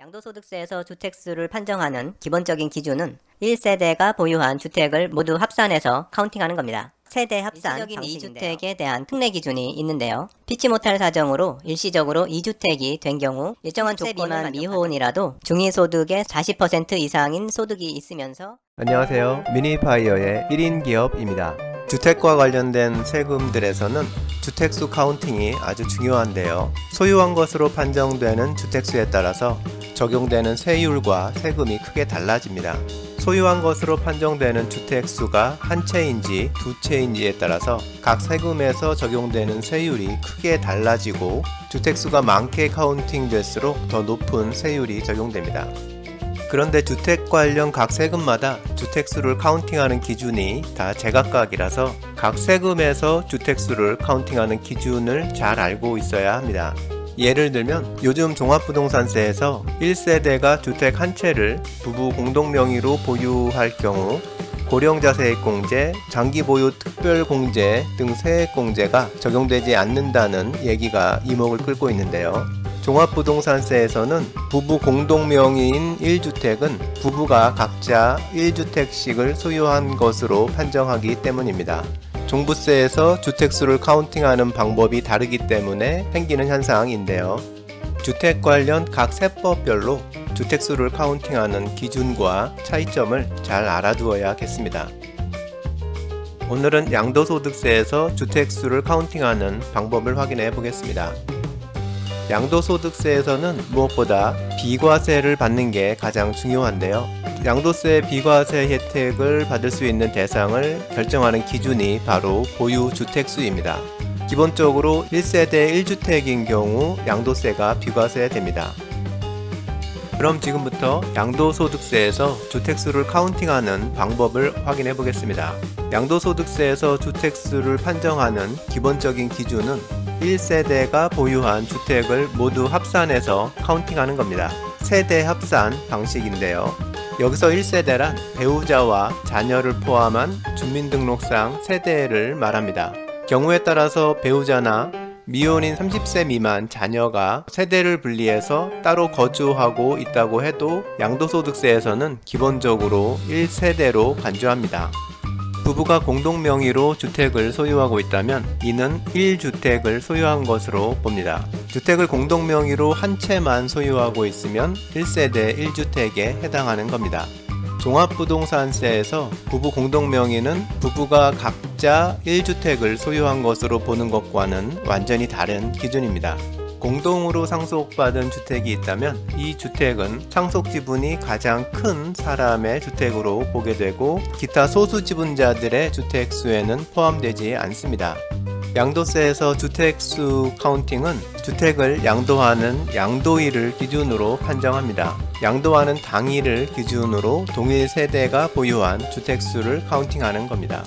양도소득세에서 주택수를 판정하는 기본적인 기준은 1세대가 보유한 주택을 모두 합산해서 카운팅하는 겁니다. 세대 합산 방식인데요. 2주택에 대한 특례 기준이 있는데요. 피치 못할 사정으로 일시적으로 2주택이 된 경우 일정한 조건만 미혼이라도 중위소득의 40% 이상인 소득이 있으면서 안녕하세요. 미니파이어의 1인 기업입니다. 주택과 관련된 세금들에서는 주택수 카운팅이 아주 중요한데요. 소유한 것으로 판정되는 주택수에 따라서 적용되는 세율과 세금이 크게 달라집니다. 소유한 것으로 판정되는 주택수가 한 채인지 두 채인지에 따라서 각 세금에서 적용되는 세율이 크게 달라지고 주택수가 많게 카운팅 될수록 더 높은 세율이 적용됩니다. 그런데 주택 관련 각 세금마다 주택수를 카운팅하는 기준이 다 제각각이라서 각 세금에서 주택수를 카운팅하는 기준을 잘 알고 있어야 합니다. 예를 들면 요즘 종합부동산세에서 1세대가 주택 한 채를 부부 공동명의로 보유할 경우 고령자세액공제, 장기보유 특별공제 등 세액공제가 적용되지 않는다는 얘기가 이목을 끌고 있는데요. 종합부동산세에서는 부부 공동명의인 1주택은 부부가 각자 1주택씩을 소유한 것으로 판정하기 때문입니다. 종부세에서 주택수를 카운팅하는 방법이 다르기 때문에 생기는 현상인데요. 주택 관련 각 세법별로 주택수를 카운팅하는 기준과 차이점을 잘 알아두어야겠습니다. 오늘은 양도소득세에서 주택수를 카운팅하는 방법을 확인해 보겠습니다. 양도소득세에서는 무엇보다 비과세를 받는 게 가장 중요한데요. 양도세 비과세 혜택을 받을 수 있는 대상을 결정하는 기준이 바로 보유주택수입니다. 기본적으로 1세대 1주택인 경우 양도세가 비과세됩니다. 그럼 지금부터 양도소득세에서 주택수를 카운팅하는 방법을 확인해 보겠습니다. 양도소득세에서 주택수를 판정하는 기본적인 기준은 1세대가 보유한 주택을 모두 합산해서 카운팅하는 겁니다. 세대 합산 방식인데요. 여기서 1세대란 배우자와 자녀를 포함한 주민등록상 세대를 말합니다. 경우에 따라서 배우자나 미혼인 30세 미만 자녀가 세대를 분리해서 따로 거주하고 있다고 해도 양도소득세에서는 기본적으로 1세대로 간주합니다. 부부가 공동명의로 주택을 소유하고 있다면 이는 1주택을 소유한 것으로 봅니다. 주택을 공동명의로 한 채만 소유하고 있으면 1세대 1주택에 해당하는 겁니다. 종합부동산세에서 부부 공동명의는 부부가 각자 1주택을 소유한 것으로 보는 것과는 완전히 다른 기준입니다. 공동으로 상속받은 주택이 있다면 이 주택은 상속지분이 가장 큰 사람의 주택으로 보게 되고 기타 소수지분자들의 주택수에는 포함되지 않습니다. 양도세에서 주택수 카운팅은 주택을 양도하는 양도일을 기준으로 판정합니다. 양도하는 당일을 기준으로 동일 세대가 보유한 주택수를 카운팅하는 겁니다.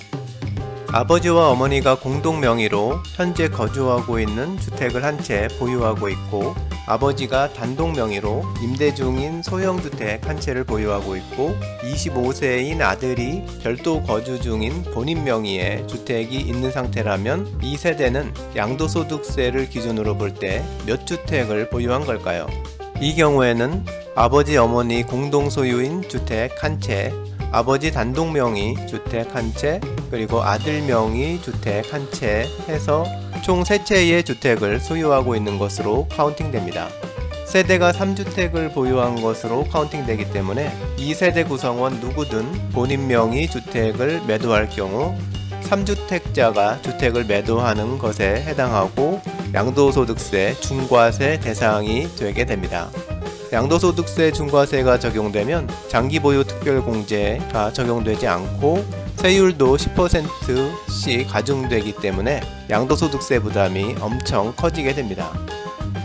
아버지와 어머니가 공동명의로 현재 거주하고 있는 주택을 한 채 보유하고 있고 아버지가 단독명의로 임대 중인 소형주택 한 채를 보유하고 있고 25세인 아들이 별도 거주 중인 본인 명의의 주택이 있는 상태라면 이 세대는 양도소득세를 기준으로 볼 때 몇 주택을 보유한 걸까요? 이 경우에는 아버지 어머니 공동소유인 주택 한 채, 아버지 단독명의 주택 한 채, 그리고 아들 명의 주택 한 채 해서 총 3채의 주택을 소유하고 있는 것으로 카운팅됩니다. 세대가 3주택을 보유한 것으로 카운팅되기 때문에 이 세대 구성원 누구든 본인 명의 주택을 매도할 경우 3주택자가 주택을 매도하는 것에 해당하고 양도소득세 중과세 대상이 되게 됩니다. 양도소득세 중과세가 적용되면 장기보유 특별공제가 적용되지 않고 세율도 10%씩 가중되기 때문에 양도소득세 부담이 엄청 커지게 됩니다.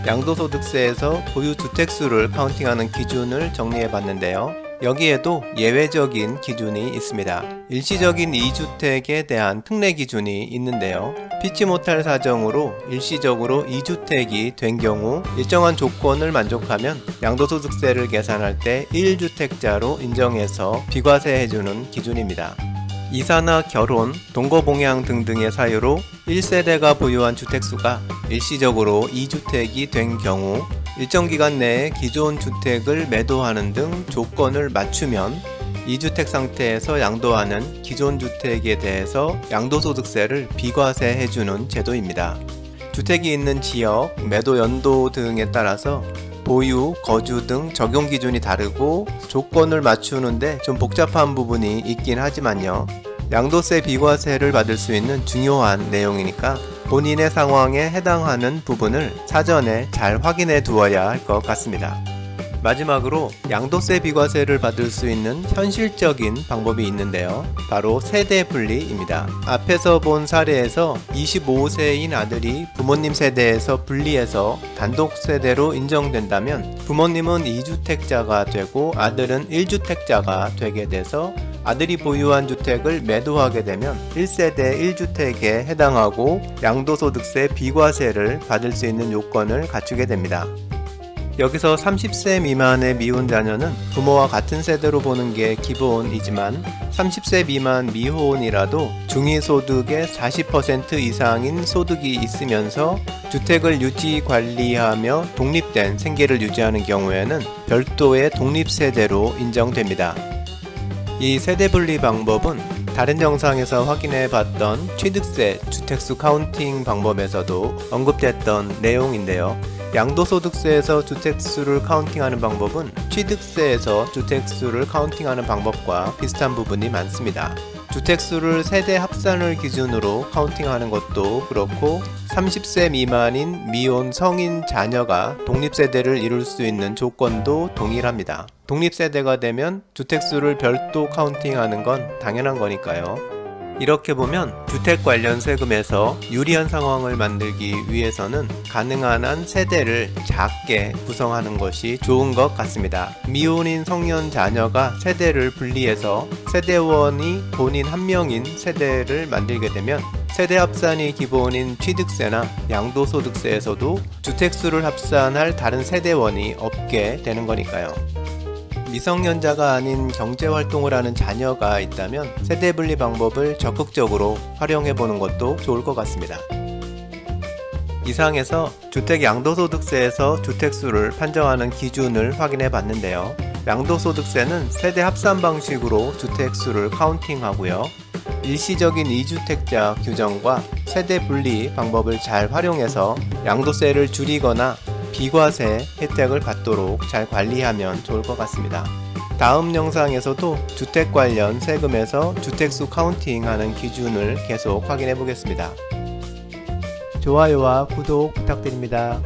양도소득세에서 보유주택수를 카운팅하는 기준을 정리해 봤는데요. 여기에도 예외적인 기준이 있습니다. 일시적인 2주택에 대한 특례 기준이 있는데요. 피치 못할 사정으로 일시적으로 2주택이 된 경우 일정한 조건을 만족하면 양도소득세를 계산할 때 1주택자로 인정해서 비과세해주는 기준입니다. 이사나 결혼, 동거봉양 등등의 사유로 1세대가 보유한 주택수가 일시적으로 2주택이 된 경우 일정 기간 내에 기존 주택을 매도하는 등 조건을 맞추면 2주택 상태에서 양도하는 기존 주택에 대해서 양도소득세를 비과세해주는 제도입니다. 주택이 있는 지역, 매도 연도 등에 따라서 보유, 거주 등 적용 기준이 다르고 조건을 맞추는데 좀 복잡한 부분이 있긴 하지만요. 양도세 비과세를 받을 수 있는 중요한 내용이니까 본인의 상황에 해당하는 부분을 사전에 잘 확인해 두어야 할 것 같습니다. 마지막으로 양도세 비과세를 받을 수 있는 현실적인 방법이 있는데요. 바로 세대 분리입니다. 앞에서 본 사례에서 25세인 아들이 부모님 세대에서 분리해서 단독 세대로 인정된다면 부모님은 2주택자가 되고 아들은 1주택자가 되게 돼서 아들이 보유한 주택을 매도하게 되면 1세대 1주택에 해당하고 양도소득세 비과세를 받을 수 있는 요건을 갖추게 됩니다. 여기서 30세 미만의 미혼 자녀는 부모와 같은 세대로 보는 게 기본이지만 30세 미만 미혼이라도 중위소득의 40% 이상인 소득이 있으면서 주택을 유지 관리하며 독립된 생계를 유지하는 경우에는 별도의 독립세대로 인정됩니다. 이 세대분리 방법은 다른 영상에서 확인해 봤던 취득세 주택수 카운팅 방법에서도 언급됐던 내용인데요. 양도소득세에서 주택수를 카운팅하는 방법은 취득세에서 주택수를 카운팅하는 방법과 비슷한 부분이 많습니다. 주택수를 세대 합산을 기준으로 카운팅하는 것도 그렇고 30세 미만인 미혼 성인 자녀가 독립세대를 이룰 수 있는 조건도 동일합니다. 독립세대가 되면 주택수를 별도 카운팅하는 건 당연한 거니까요. 이렇게 보면 주택 관련 세금에서 유리한 상황을 만들기 위해서는 가능한 한 세대를 작게 구성하는 것이 좋은 것 같습니다. 미혼인 성년 자녀가 세대를 분리해서 세대원이 본인 한 명인 세대를 만들게 되면 세대 합산이 기본인 취득세나 양도소득세에서도 주택수를 합산할 다른 세대원이 없게 되는 거니까요. 미성년자가 아닌 경제활동을 하는 자녀가 있다면 세대분리 방법을 적극적으로 활용해 보는 것도 좋을 것 같습니다. 이상에서 주택 양도소득세에서 주택수를 판정하는 기준을 확인해 봤는데요. 양도소득세는 세대 합산 방식으로 주택수를 카운팅하고요. 일시적인 2주택자 규정과 세대분리 방법을 잘 활용해서 양도세를 줄이거나 비과세 혜택을 받도록 잘 관리하면 좋을 것 같습니다. 다음 영상에서도 주택 관련 세금에서 주택수 카운팅하는 기준을 계속 확인해 보겠습니다. 좋아요와 구독 부탁드립니다.